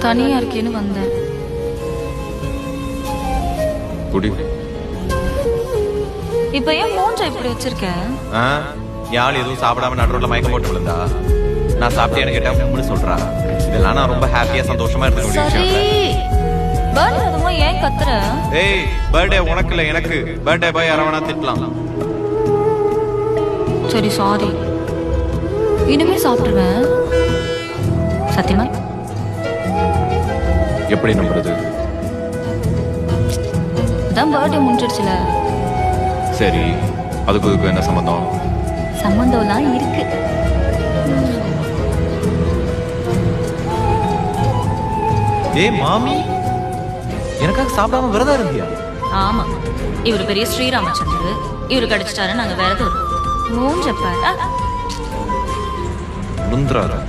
தனியா இருக்கேன்னு வந்தேன். குடி. இப்ப ஏன் மூஞ்ச இப்படி வச்சிருக்க? யாழ் எதுவும் சாப்பிடாம நடுரோட்ல மயக்கம் போட்டு விழுந்தா நான் சாப்பிட்டேன்னு கேட்டா மும்முன்னு சொல்றா. இதெல்லாம் நான் ரொம்ப ஹாப்பியா சந்தோஷமா இருக்க சரி, பர்த்டே அதுமா ஏன் கத்துற? ஏய், பர்த்டே உனக்கு இல்ல எனக்கு. பர்த்டே பாய் யார வேணா திட்டலாம். சரி சாரி, இனிமே சாப்பிட்டுருவேன். சத்தியமா? எப்படி நம்புறது? அதான் பர்த்டே முடிஞ்சிடுச்சுல. சரி, அதுக்கு என்ன சம்பந்தம்? சம்பந்தம்லாம் இருக்கு. ஏய் மாமி, எனக்காக சாப்பிடாம விரதம் இருந்தியா? ஆமா, இவரு பெரிய ஸ்ரீராமச்சந்திர, இவரு கடிச்சிட்டாரு, நாங்க விரதம். மூஞ்ச பாரு. முந்திராரா